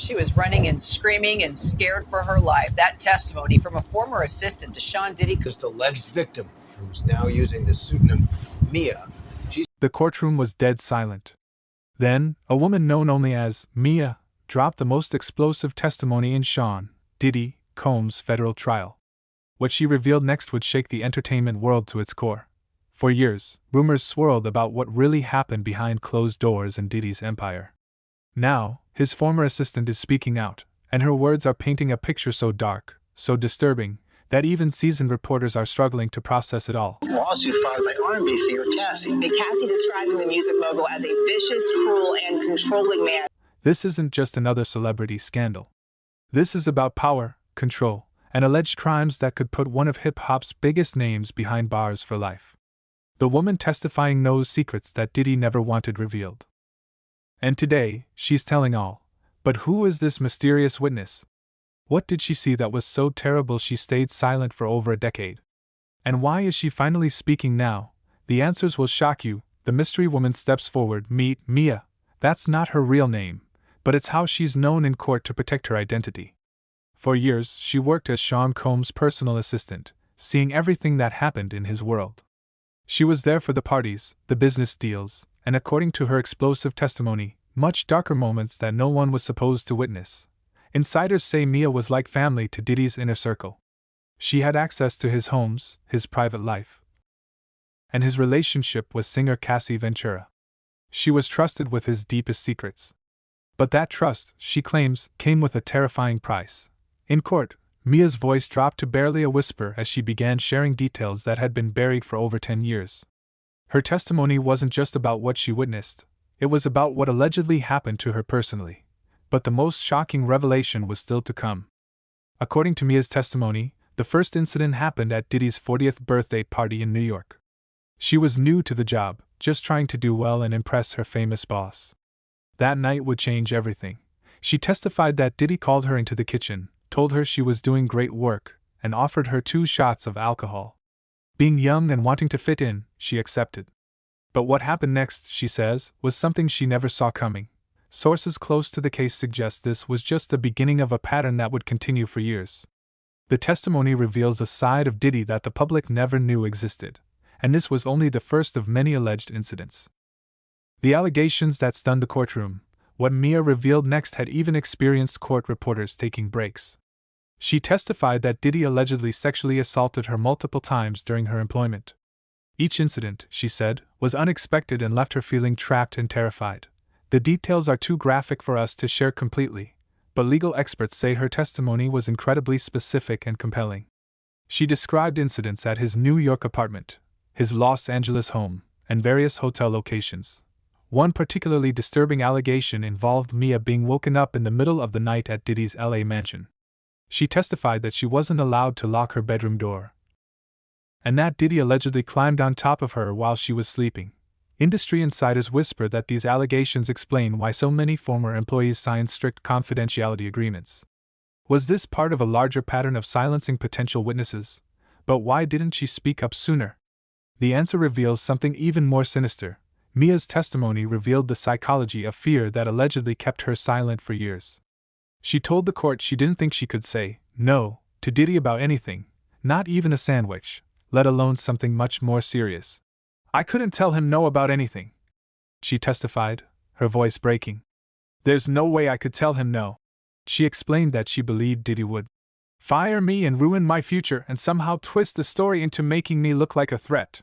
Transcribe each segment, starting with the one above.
She was running and screaming and scared for her life. That testimony from a former assistant to Sean Diddy. Just alleged victim who's now using the pseudonym Mia. The courtroom was dead silent. Then, a woman known only as Mia dropped the most explosive testimony in Sean Diddy Combs' federal trial. What she revealed next would shake the entertainment world to its core. For years, rumors swirled about what really happened behind closed doors in Diddy's empire. Now, his former assistant is speaking out, and her words are painting a picture so dark, so disturbing, that even seasoned reporters are struggling to process it all. Lawsuit filed by R&B singer Cassie. And Cassie describing the music mogul as a vicious, cruel, and controlling man. This isn't just another celebrity scandal. This is about power, control, and alleged crimes that could put one of hip-hop's biggest names behind bars for life. The woman testifying knows secrets that Diddy never wanted revealed. And today, she's telling all. But who is this mysterious witness? What did she see that was so terrible she stayed silent for over a decade? And why is she finally speaking now? The answers will shock you. The mystery woman steps forward. Meet Mia. That's not her real name, but it's how she's known in court to protect her identity. For years, she worked as Sean Combs' personal assistant, seeing everything that happened in his world. She was there for the parties, the business deals, and according to her explosive testimony, much darker moments that no one was supposed to witness. Insiders say Mia was like family to Diddy's inner circle. She had access to his homes, his private life, and his relationship with singer Cassie Ventura. She was trusted with his deepest secrets. But that trust, she claims, came with a terrifying price. In court, Mia's voice dropped to barely a whisper as she began sharing details that had been buried for over 10 years. Her testimony wasn't just about what she witnessed, it was about what allegedly happened to her personally. But the most shocking revelation was still to come. According to Mia's testimony, the first incident happened at Diddy's 40th birthday party in New York. She was new to the job, just trying to do well and impress her famous boss. That night would change everything. She testified that Diddy called her into the kitchen, told her she was doing great work, and offered her 2 shots of alcohol. Being young and wanting to fit in, she accepted. But what happened next, she says, was something she never saw coming. Sources close to the case suggest this was just the beginning of a pattern that would continue for years. The testimony reveals a side of Diddy that the public never knew existed, and this was only the first of many alleged incidents. The allegations that stunned the courtroom, what Mia revealed next had even experienced court reporters taking breaks. She testified that Diddy allegedly sexually assaulted her multiple times during her employment. Each incident, she said, was unexpected and left her feeling trapped and terrified. The details are too graphic for us to share completely, but legal experts say her testimony was incredibly specific and compelling. She described incidents at his New York apartment, his Los Angeles home, and various hotel locations. One particularly disturbing allegation involved Mia being woken up in the middle of the night at Diddy's LA mansion. She testified that she wasn't allowed to lock her bedroom door, and that Diddy allegedly climbed on top of her while she was sleeping. Industry insiders whisper that these allegations explain why so many former employees signed strict confidentiality agreements. Was this part of a larger pattern of silencing potential witnesses? But why didn't she speak up sooner? The answer reveals something even more sinister. Mia's testimony revealed the psychology of fear that allegedly kept her silent for years. She told the court she didn't think she could say no to Diddy about anything, not even a sandwich, let alone something much more serious. I couldn't tell him no about anything, she testified, her voice breaking. There's no way I could tell him no. She explained that she believed Diddy would fire me and ruin my future and somehow twist the story into making me look like a threat.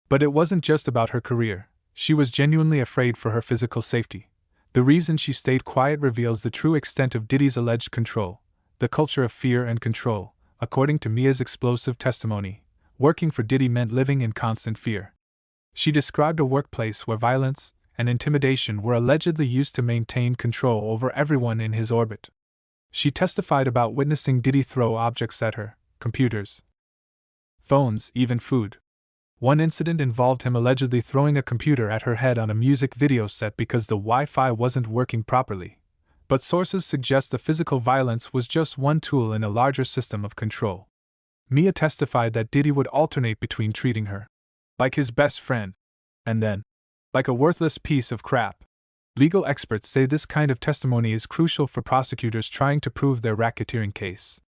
But it wasn't just about her career. She was genuinely afraid for her physical safety. The reason she stayed quiet reveals the true extent of Diddy's alleged control, the culture of fear and control. According to Mia's explosive testimony, working for Diddy meant living in constant fear. She described a workplace where violence and intimidation were allegedly used to maintain control over everyone in his orbit. She testified about witnessing Diddy throw objects at her, computers, phones, even food. One incident involved him allegedly throwing a computer at her head on a music video set because the Wi-Fi wasn't working properly. But sources suggest the physical violence was just one tool in a larger system of control. Mia testified that Diddy would alternate between treating her like his best friend, and then like a worthless piece of crap. Legal experts say this kind of testimony is crucial for prosecutors trying to prove their racketeering case.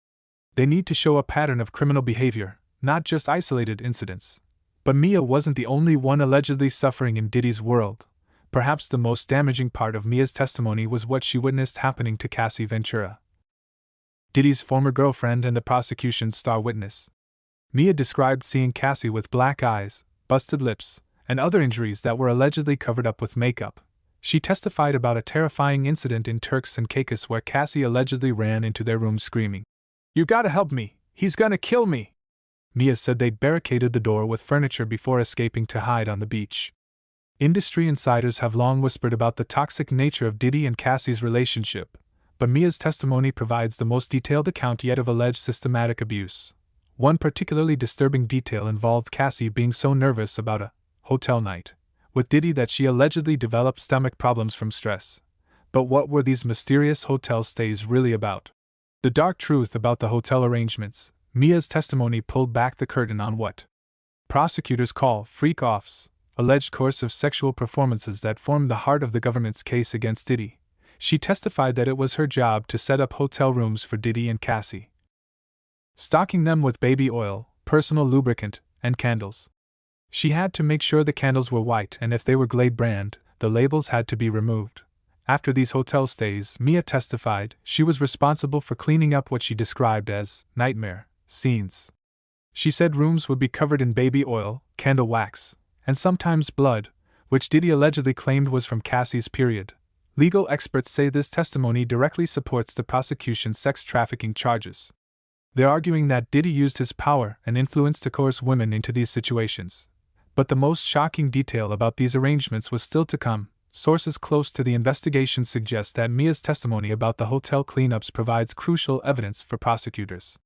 They need to show a pattern of criminal behavior, not just isolated incidents. But Mia wasn't the only one allegedly suffering in Diddy's world. Perhaps the most damaging part of Mia's testimony was what she witnessed happening to Cassie Ventura, Diddy's former girlfriend and the prosecution's star witness. Mia described seeing Cassie with black eyes, busted lips, and other injuries that were allegedly covered up with makeup. She testified about a terrifying incident in Turks and Caicos where Cassie allegedly ran into their room screaming, "You gotta help me! He's gonna kill me!" Mia said they'd barricaded the door with furniture before escaping to hide on the beach. Industry insiders have long whispered about the toxic nature of Diddy and Cassie's relationship, but Mia's testimony provides the most detailed account yet of alleged systematic abuse. One particularly disturbing detail involved Cassie being so nervous about a hotel night with Diddy that she allegedly developed stomach problems from stress. But what were these mysterious hotel stays really about? The dark truth about the hotel arrangements. Mia's testimony pulled back the curtain on what prosecutors call freak-offs, alleged coercive sexual performances that formed the heart of the government's case against Diddy. She testified that it was her job to set up hotel rooms for Diddy and Cassie, stocking them with baby oil, personal lubricant, and candles. She had to make sure the candles were white, and if they were Glade brand, the labels had to be removed. After these hotel stays, Mia testified, she was responsible for cleaning up what she described as nightmare scenes. She said rooms would be covered in baby oil, candle wax, and sometimes blood, which Diddy allegedly claimed was from Cassie's period. Legal experts say this testimony directly supports the prosecution's sex trafficking charges. They're arguing that Diddy used his power and influence to coerce women into these situations. But the most shocking detail about these arrangements was still to come. Sources close to the investigation suggest that Mia's testimony about the hotel cleanups provides crucial evidence for prosecutors.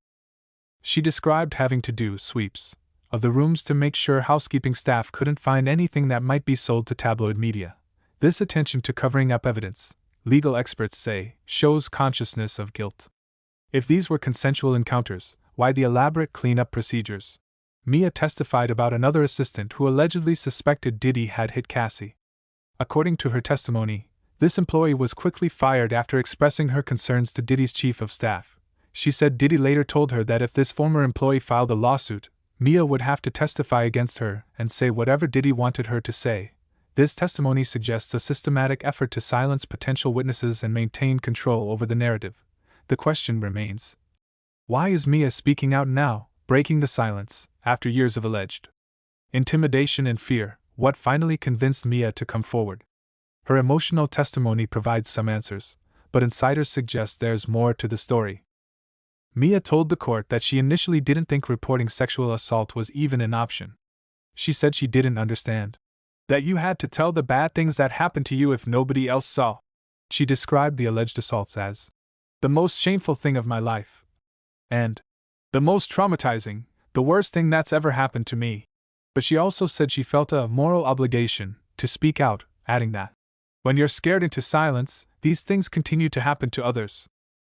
She described having to do sweeps of the rooms to make sure housekeeping staff couldn't find anything that might be sold to tabloid media. This attention to covering up evidence, legal experts say, shows consciousness of guilt. If these were consensual encounters, why the elaborate cleanup procedures? Mia testified about another assistant who allegedly suspected Diddy had hit Cassie. According to her testimony, this employee was quickly fired after expressing her concerns to Diddy's chief of staff. She said Diddy later told her that if this former employee filed a lawsuit, Mia would have to testify against her and say whatever Diddy wanted her to say. This testimony suggests a systematic effort to silence potential witnesses and maintain control over the narrative. The question remains, why is Mia speaking out now, breaking the silence, after years of alleged intimidation and fear? What finally convinced Mia to come forward? Her emotional testimony provides some answers, but insiders suggest there's more to the story. Mia told the court that she initially didn't think reporting sexual assault was even an option. She said she didn't understand that you had to tell the bad things that happened to you if nobody else saw. She described the alleged assaults as the most shameful thing of my life and the most traumatizing, the worst thing that's ever happened to me. But she also said she felt a moral obligation to speak out, adding that when you're scared into silence, these things continue to happen to others.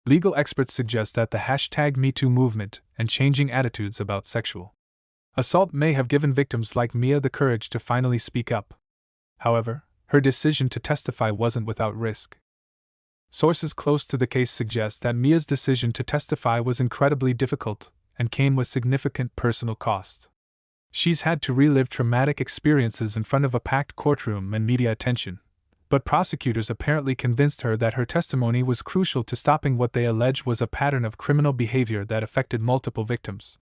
Legal experts suggest that the #MeToo movement and changing attitudes about sexual assault may have given victims like Mia the courage to finally speak up. However, her decision to testify wasn't without risk. Sources close to the case suggest that Mia's decision to testify was incredibly difficult and came with significant personal cost. She's had to relive traumatic experiences in front of a packed courtroom and media attention. But prosecutors apparently convinced her that her testimony was crucial to stopping what they allege was a pattern of criminal behavior that affected multiple victims.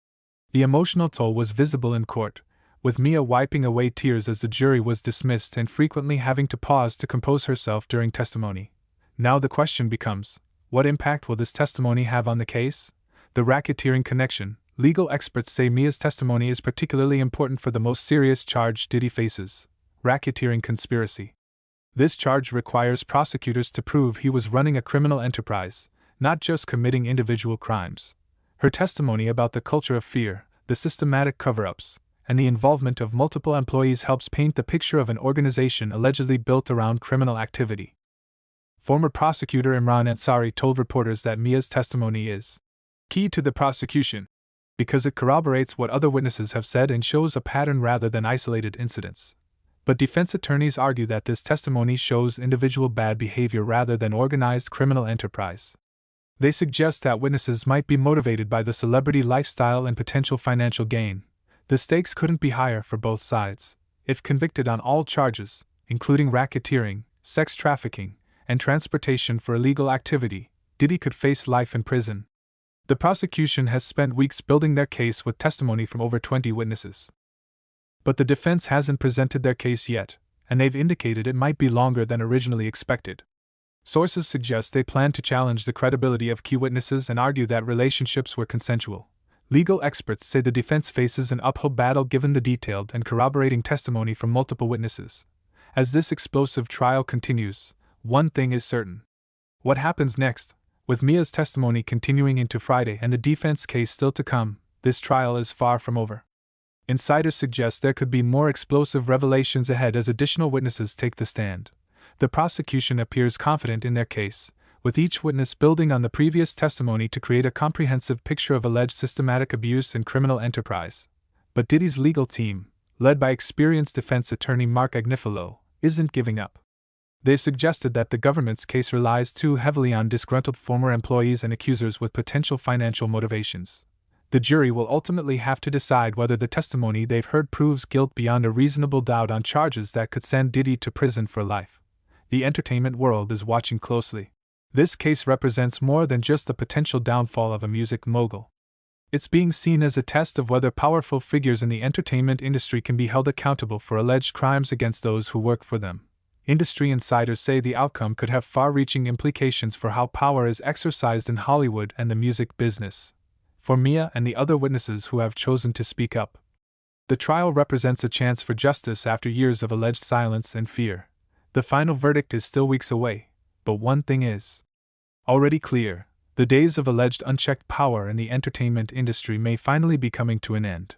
The emotional toll was visible in court, with Mia wiping away tears as the jury was dismissed and frequently having to pause to compose herself during testimony. Now the question becomes, what impact will this testimony have on the case? The racketeering connection. Legal experts say Mia's testimony is particularly important for the most serious charge Diddy faces: racketeering conspiracy. This charge requires prosecutors to prove he was running a criminal enterprise, not just committing individual crimes. Her testimony about the culture of fear, the systematic cover-ups, and the involvement of multiple employees helps paint the picture of an organization allegedly built around criminal activity. Former prosecutor Imran Ansari told reporters that Mia's testimony is key to the prosecution because it corroborates what other witnesses have said and shows a pattern rather than isolated incidents. But defense attorneys argue that this testimony shows individual bad behavior rather than organized criminal enterprise. They suggest that witnesses might be motivated by the celebrity lifestyle and potential financial gain. The stakes couldn't be higher for both sides. If convicted on all charges, including racketeering, sex trafficking, and transportation for illegal activity, Diddy could face life in prison. The prosecution has spent weeks building their case with testimony from over 20 witnesses. But the defense hasn't presented their case yet, and they've indicated it might be longer than originally expected. Sources suggest they plan to challenge the credibility of key witnesses and argue that relationships were consensual. Legal experts say the defense faces an uphill battle given the detailed and corroborating testimony from multiple witnesses. As this explosive trial continues, one thing is certain. What happens next? With Mia's testimony continuing into Friday and the defense case still to come, this trial is far from over. Insiders suggest there could be more explosive revelations ahead as additional witnesses take the stand. The prosecution appears confident in their case, with each witness building on the previous testimony to create a comprehensive picture of alleged systematic abuse and criminal enterprise. But Diddy's legal team, led by experienced defense attorney Mark Agnifilo, isn't giving up. They've suggested that the government's case relies too heavily on disgruntled former employees and accusers with potential financial motivations. The jury will ultimately have to decide whether the testimony they've heard proves guilt beyond a reasonable doubt on charges that could send Diddy to prison for life. The entertainment world is watching closely. This case represents more than just the potential downfall of a music mogul. It's being seen as a test of whether powerful figures in the entertainment industry can be held accountable for alleged crimes against those who work for them. Industry insiders say the outcome could have far-reaching implications for how power is exercised in Hollywood and the music business. For Mia and the other witnesses who have chosen to speak up, the trial represents a chance for justice after years of alleged silence and fear. The final verdict is still weeks away, but one thing is already clear: the days of alleged unchecked power in the entertainment industry may finally be coming to an end.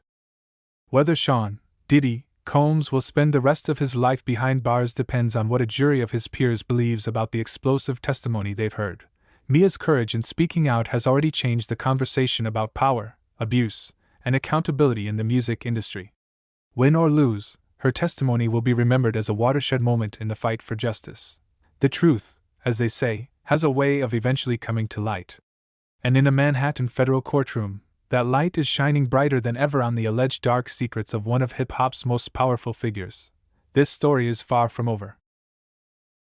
Whether Sean Diddy Combs will spend the rest of his life behind bars depends on what a jury of his peers believes about the explosive testimony they've heard. Mia's courage in speaking out has already changed the conversation about power, abuse, and accountability in the music industry. Win or lose, her testimony will be remembered as a watershed moment in the fight for justice. The truth, as they say, has a way of eventually coming to light. And in a Manhattan federal courtroom, that light is shining brighter than ever on the alleged dark secrets of one of hip-hop's most powerful figures. This story is far from over.